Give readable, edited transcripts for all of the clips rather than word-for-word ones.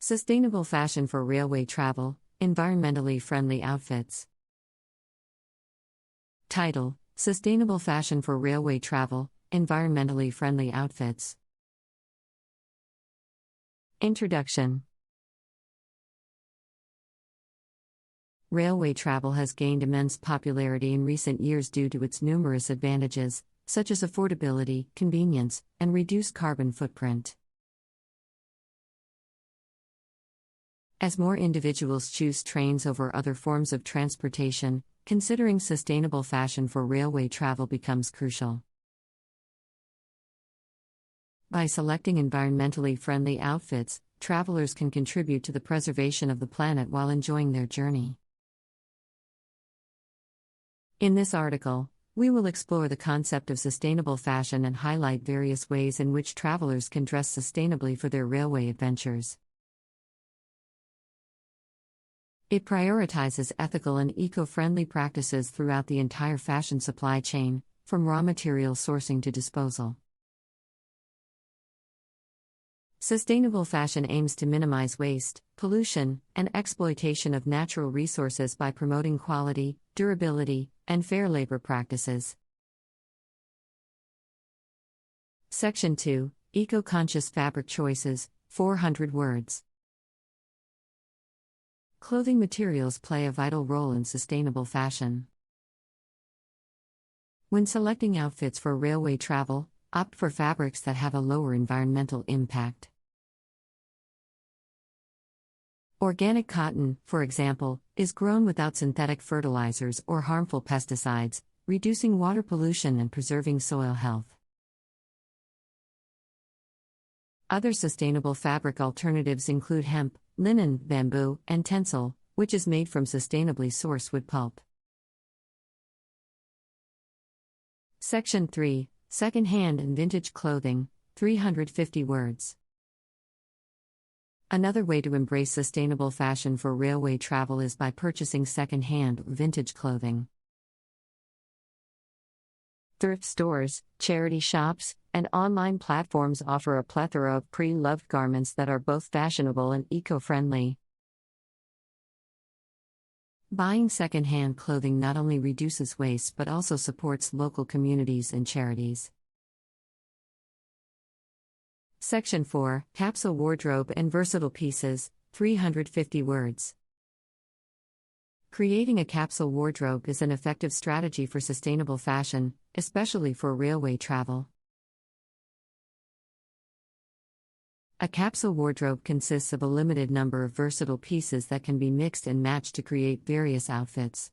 Sustainable fashion for railway travel, environmentally friendly outfits. Title: Sustainable fashion for railway travel, environmentally friendly outfits. Introduction. Railway travel has gained immense popularity in recent years due to its numerous advantages, such as affordability, convenience, and reduced carbon footprint. As more individuals choose trains over other forms of transportation, considering sustainable fashion for railway travel becomes crucial. By selecting environmentally friendly outfits, travelers can contribute to the preservation of the planet while enjoying their journey. In this article, we will explore the concept of sustainable fashion and highlight various ways in which travelers can dress sustainably for their railway adventures. It prioritizes ethical and eco-friendly practices throughout the entire fashion supply chain, from raw material sourcing to disposal. Sustainable fashion aims to minimize waste, pollution, and exploitation of natural resources by promoting quality, durability, and fair labor practices. Section 2: Eco-conscious fabric choices, 400 words. Clothing materials play a vital role in sustainable fashion. When selecting outfits for railway travel, opt for fabrics that have a lower environmental impact. Organic cotton, for example, is grown without synthetic fertilizers or harmful pesticides, reducing water pollution and preserving soil health. Other sustainable fabric alternatives include hemp, linen, bamboo, and tencel, which is made from sustainably sourced wood pulp. Section 3: Second-hand and vintage clothing, 350 words. Another way to embrace sustainable fashion for railway travel is by purchasing second-hand or vintage clothing. Thrift stores, charity shops, and online platforms offer a plethora of pre-loved garments that are both fashionable and eco-friendly. Buying second-hand clothing not only reduces waste but also supports local communities and charities. Section 4: Capsule wardrobe and versatile pieces, 350 words. Creating a capsule wardrobe is an effective strategy for sustainable fashion, especially for railway travel. A capsule wardrobe consists of a limited number of versatile pieces that can be mixed and matched to create various outfits.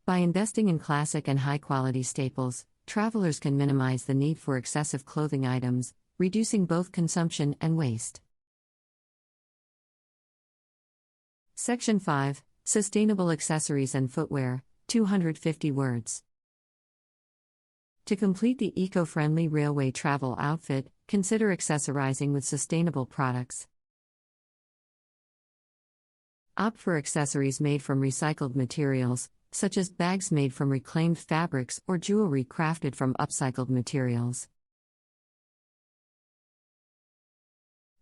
By investing in classic and high-quality staples, travelers can minimize the need for excessive clothing items, reducing both consumption and waste. Section 5: Sustainable accessories and footwear, 250 words. To complete the eco-friendly railway travel outfit, consider accessorizing with sustainable products. Opt for accessories made from recycled materials, such as bags made from reclaimed fabrics or jewelry crafted from upcycled materials.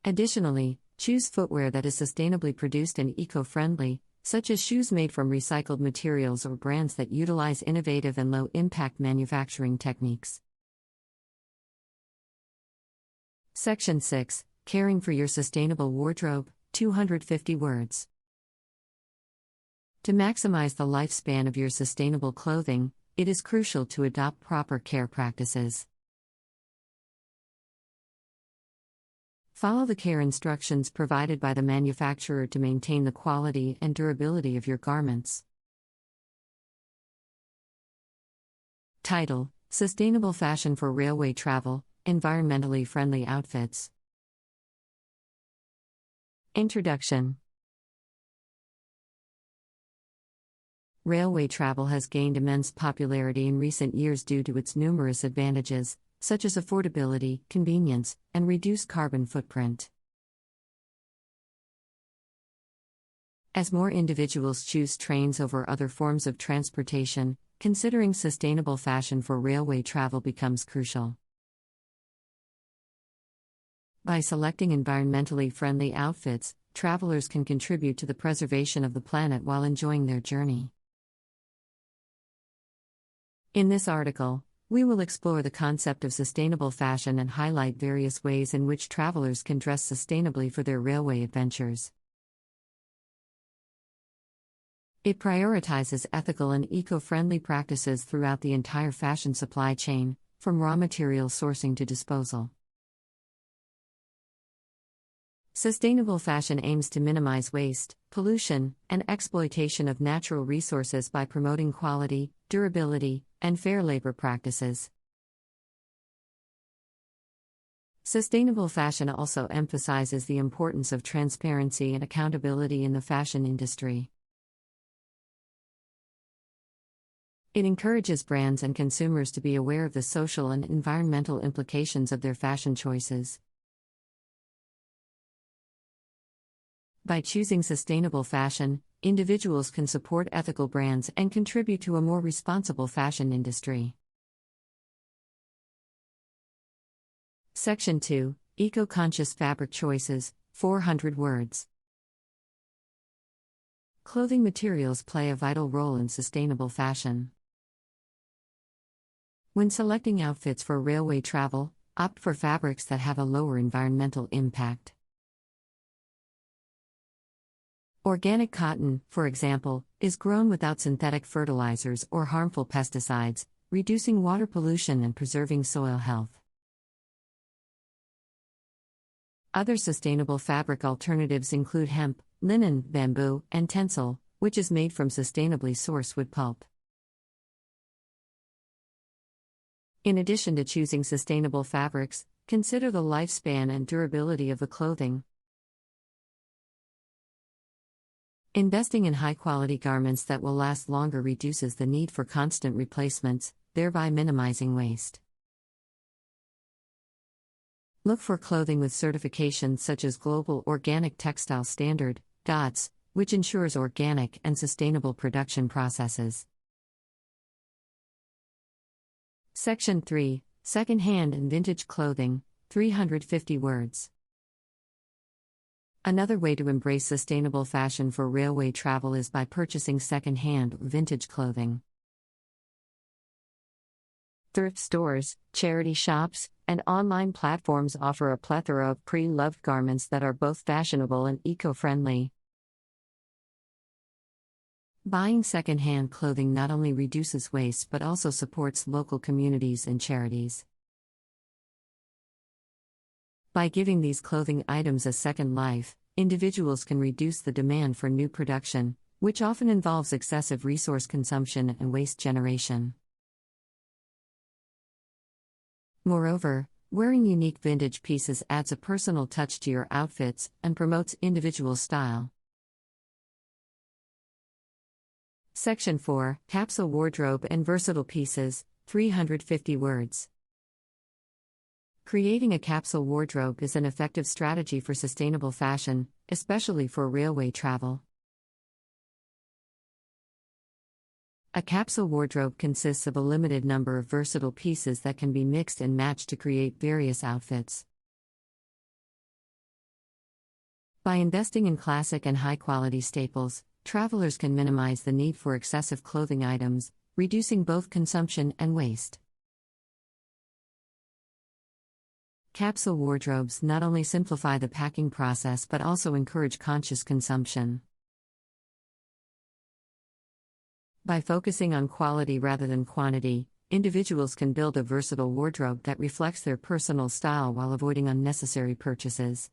Additionally, choose footwear that is sustainably produced and eco-friendly, such as shoes made from recycled materials or brands that utilize innovative and low-impact manufacturing techniques. Section 6: Caring for your sustainable wardrobe, 250 words. To maximize the lifespan of your sustainable clothing, it is crucial to adopt proper care practices. Follow the care instructions provided by the manufacturer to maintain the quality and durability of your garments. Title: Sustainable fashion for railway travel, environmentally friendly outfits. Introduction. Railway travel has gained immense popularity in recent years due to its numerous advantages, such as affordability, convenience, and reduced carbon footprint. As more individuals choose trains over other forms of transportation, considering sustainable fashion for railway travel becomes crucial. By selecting environmentally friendly outfits, travelers can contribute to the preservation of the planet while enjoying their journey. In this article, we will explore the concept of sustainable fashion and highlight various ways in which travelers can dress sustainably for their railway adventures. It prioritizes ethical and eco-friendly practices throughout the entire fashion supply chain, from raw material sourcing to disposal. Sustainable fashion aims to minimize waste, pollution, and exploitation of natural resources by promoting quality, durability, and fair labor practices. Sustainable fashion also emphasizes the importance of transparency and accountability in the fashion industry. It encourages brands and consumers to be aware of the social and environmental implications of their fashion choices. By choosing sustainable fashion, individuals can support ethical brands and contribute to a more responsible fashion industry. Section 2: Eco-conscious fabric choices, 400 words. Clothing materials play a vital role in sustainable fashion. When selecting outfits for railway travel, opt for fabrics that have a lower environmental impact. Organic cotton, for example, is grown without synthetic fertilizers or harmful pesticides, reducing water pollution and preserving soil health. Other sustainable fabric alternatives include hemp, linen, bamboo, and tencel, which is made from sustainably sourced wood pulp. In addition to choosing sustainable fabrics, consider the lifespan and durability of the clothing. Investing in high-quality garments that will last longer reduces the need for constant replacements, thereby minimizing waste. Look for clothing with certifications such as Global Organic Textile Standard, GOTS, which ensures organic and sustainable production processes. Section 3: Second-hand and vintage clothing, 350 words. Another way to embrace sustainable fashion for railway travel is by purchasing second-hand or vintage clothing. Thrift stores, charity shops, and online platforms offer a plethora of pre-loved garments that are both fashionable and eco-friendly. Buying second-hand clothing not only reduces waste but also supports local communities and charities. By giving these clothing items a second life, individuals can reduce the demand for new production, which often involves excessive resource consumption and waste generation. Moreover, wearing unique vintage pieces adds a personal touch to your outfits and promotes individual style. Section 4: Capsule wardrobe and versatile pieces, 350 words. Creating a capsule wardrobe is an effective strategy for sustainable fashion, especially for railway travel. A capsule wardrobe consists of a limited number of versatile pieces that can be mixed and matched to create various outfits. By investing in classic and high-quality staples, travelers can minimize the need for excessive clothing items, reducing both consumption and waste. Capsule wardrobes not only simplify the packing process but also encourage conscious consumption. By focusing on quality rather than quantity, individuals can build a versatile wardrobe that reflects their personal style while avoiding unnecessary purchases.